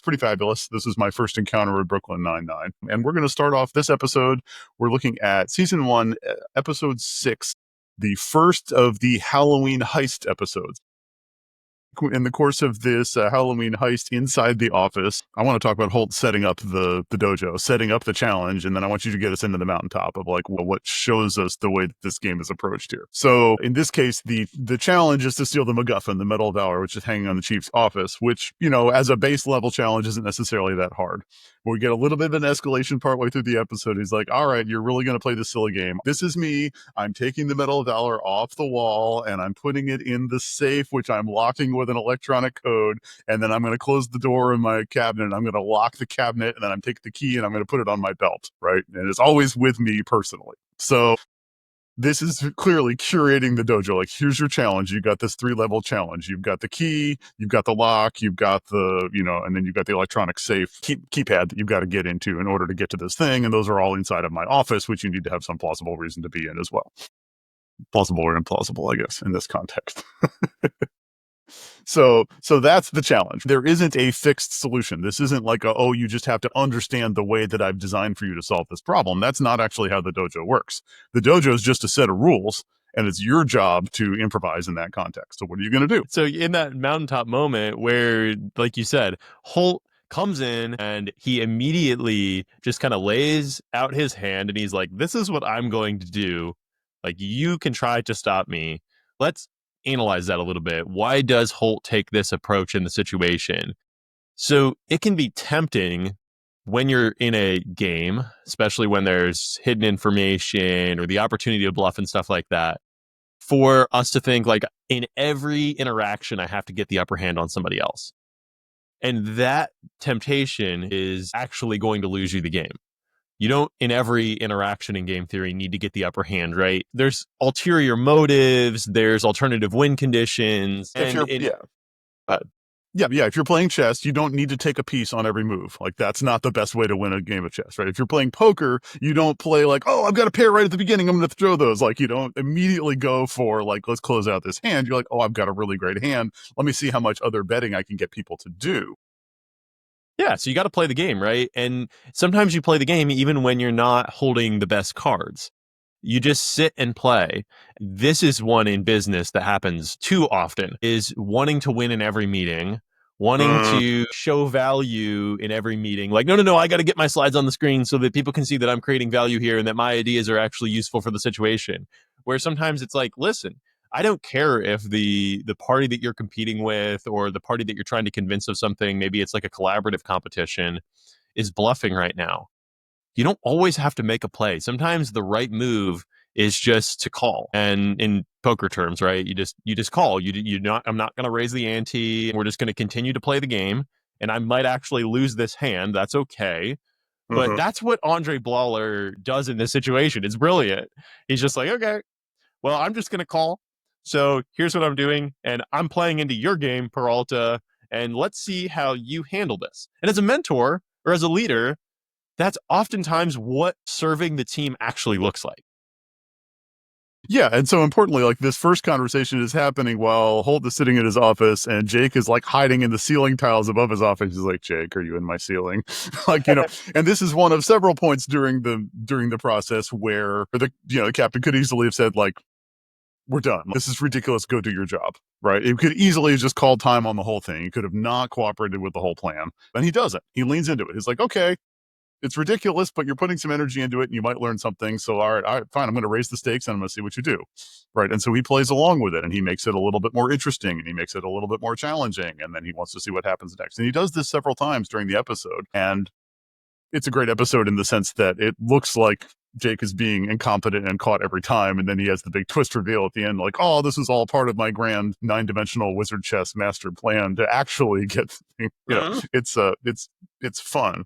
pretty fabulous. This is my first encounter with Brooklyn Nine-Nine. And we're going to start off this episode. We're looking at season 1, episode 6, the first of the Halloween Heist episodes. In the course of this Halloween heist inside the office, I want to talk about Holt setting up the dojo, setting up the challenge, and then I want you to get us into the mountaintop of like, well, what shows us the way that this game is approached here. So in this case, the challenge is to steal the MacGuffin, the Medal of Valor, which is hanging on the chief's office, which, you know, as a base level challenge isn't necessarily that hard. We get a little bit of an escalation partway through the episode. He's like, all right, you're really going to play this silly game. This is me. I'm taking the Medal of Valor off the wall and I'm putting it in the safe, which I'm locking with an electronic code. And then I'm going to close the door in my cabinet and I'm going to lock the cabinet and then I'm taking the key and I'm going to put it on my belt, right? And it's always with me personally. So this is clearly curating the dojo. Like, here's your challenge. You got this 3-level challenge. You've got the key, you've got the lock, you've got the, you know, and then you've got the electronic safe keypad that you've got to get into in order to get to this thing. And those are all inside of my office, which you need to have some plausible reason to be in as well. Plausible or implausible, I guess, in this context. So that's the challenge. There isn't a fixed solution. This isn't like you just have to understand the way that I've designed for you to solve this problem. That's not actually how the dojo works. The dojo is just a set of rules, and it's your job to improvise in that context. So what are you going to do? So in that mountaintop moment where, like you said, Holt comes in and he immediately just kind of lays out his hand and he's like, this is what I'm going to do. Like, you can try to stop me. Let's analyze that a little bit. Why does Holt take this approach in the situation? So it can be tempting when you're in a game, especially when there's hidden information or the opportunity to bluff and stuff like that, for us to think like, in every interaction, I have to get the upper hand on somebody else. And that temptation is actually going to lose you the game. You don't, in every interaction in game theory, need to get the upper hand, right? There's ulterior motives, there's alternative win conditions. If you're playing chess, you don't need to take a piece on every move. Like, that's not the best way to win a game of chess, right? If you're playing poker, you don't play like, oh, I've got a pair right at the beginning, I'm going to throw those. Like, you don't immediately go for like, let's close out this hand. You're like, oh, I've got a really great hand. Let me see how much other betting I can get people to do. Yeah, so you got to play the game, right? And sometimes you play the game even when you're not holding the best cards. You just sit and play. This is one in business that happens too often, is wanting to win in every meeting, wanting to show value in every meeting. Like, no, I got to get my slides on the screen so that people can see that I'm creating value here and that my ideas are actually useful for the situation. Where sometimes it's like, listen, I don't care if the party that you're competing with or the party that you're trying to convince of something, maybe it's like a collaborative competition, is bluffing right now. You don't always have to make a play. Sometimes the right move is just to call. And in poker terms, right? You just call. I'm not going to raise the ante. We're just going to continue to play the game. And I might actually lose this hand. That's okay. But that's what Andre Blauer does in this situation. It's brilliant. He's just like, okay, well, I'm just going to call. So here's what I'm doing, and I'm playing into your game, Peralta, and let's see how you handle this. And as a mentor or as a leader, that's oftentimes what serving the team actually looks like. Yeah, and so importantly, like, this first conversation is happening while Holt is sitting in his office and Jake is like hiding in the ceiling tiles above his office. He's like, Jake, are you in my ceiling? Like, you know, and this is one of several points during the process where the captain could easily have said, like, we're done. This is ridiculous. Go do your job, right? It could easily have just called time on the whole thing. He could have not cooperated with the whole plan. And he doesn't. He leans into it. He's like, okay, it's ridiculous, but you're putting some energy into it and you might learn something. So, all right, fine. I'm going to raise the stakes and I'm going to see what you do. Right. And so he plays along with it and he makes it a little bit more interesting and he makes it a little bit more challenging. And then he wants to see what happens next. And he does this several times during the episode. And it's a great episode in the sense that it looks like Jake is being incompetent and caught every time. And then he has the big twist reveal at the end, like, oh, this is all part of my grand 9-dimensional wizard chess master plan to actually get, it's fun.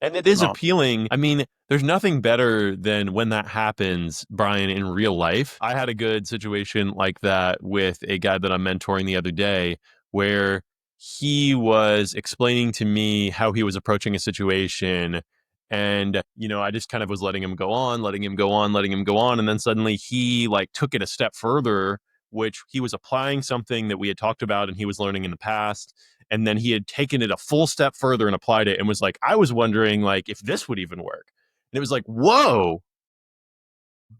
And it is appealing. I mean, there's nothing better than when that happens, Brian, in real life. I had a good situation like that with a guy that I'm mentoring the other day where he was explaining to me how he was approaching a situation. And, I just kind of was letting him go on. And then suddenly he like took it a step further which he was applying something that we had talked about and he was learning in the past. And then he had taken it a full step further and applied it and was like, I was wondering like if this would even work. And it was like, whoa,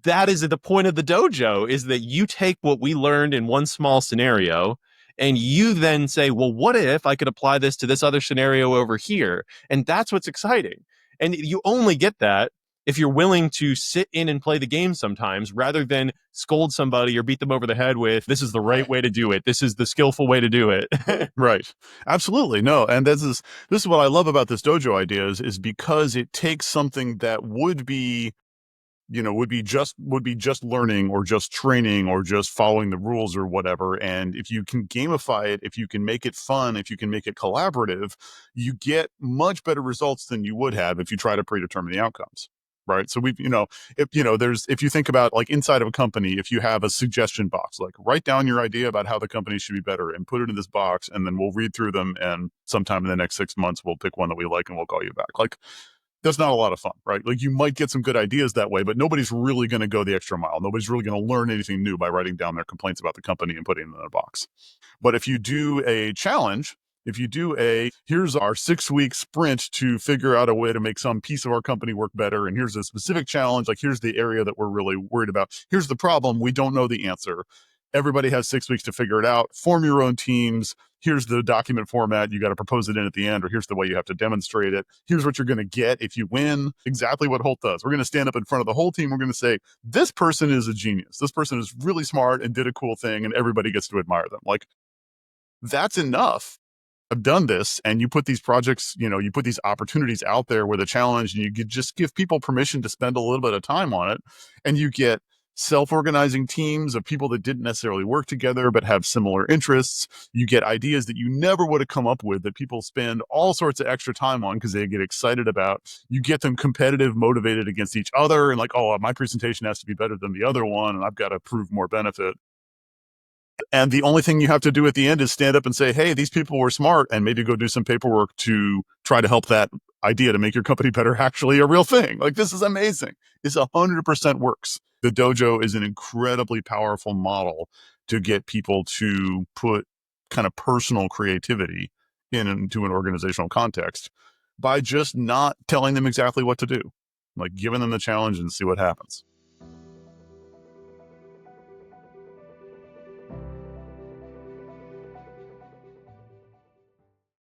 that is the point of the dojo, is that you take what we learned in one small scenario and you then say, well, what if I could apply this to this other scenario over here? And that's what's exciting. And you only get that if you're willing to sit in and play the game sometimes rather than scold somebody or beat them over the head with, this is the right way to do it. This is the skillful way to do it. Right. Absolutely. No. And this is what I love about this dojo idea is because it takes something that would be, would be just learning or just training or just following the rules or whatever. And if you can gamify it, if you can make it fun, if you can make it collaborative, you get much better results than you would have if you try to predetermine the outcomes. Right. So if you think about like inside of a company, if you have a suggestion box, like write down your idea about how the company should be better and put it in this box, and then we'll read through them. And sometime in the next 6 months, we'll pick one that we like and we'll call you back. Like, that's not a lot of fun, right? Like you might get some good ideas that way, but nobody's really going to go the extra mile. Nobody's really going to learn anything new by writing down their complaints about the company and putting them in a box. But if you do a challenge, if you do here's our 6-week sprint to figure out a way to make some piece of our company work better, and here's a specific challenge, like here's the area that we're really worried about. Here's the problem. We don't know the answer. Everybody has 6 weeks to figure it out. Form your own teams. Here's the document format. You got to propose it in at the end, or here's the way you have to demonstrate it. Here's what you're going to get if you win. Exactly what Holt does. We're going to stand up in front of the whole team. We're going to say, this person is a genius. This person is really smart and did a cool thing, and everybody gets to admire them. Like, that's enough. I've done this, and you put these projects, you put these opportunities out there with a challenge, and you just give people permission to spend a little bit of time on it, and you get self-organizing teams of people that didn't necessarily work together but have similar interests. You get ideas that you never would have come up with that people spend all sorts of extra time on because they get excited about. You get them competitive, motivated against each other, and like, oh, my presentation has to be better than the other one, and I've got to prove more benefit. And the only thing you have to do at the end is stand up and say, hey, these people were smart, and maybe go do some paperwork to try to help that idea to make your company better actually a real thing. Like, this is amazing. This 100% works. The dojo is an incredibly powerful model to get people to put kind of personal creativity into an organizational context by just not telling them exactly what to do, like giving them the challenge and see what happens.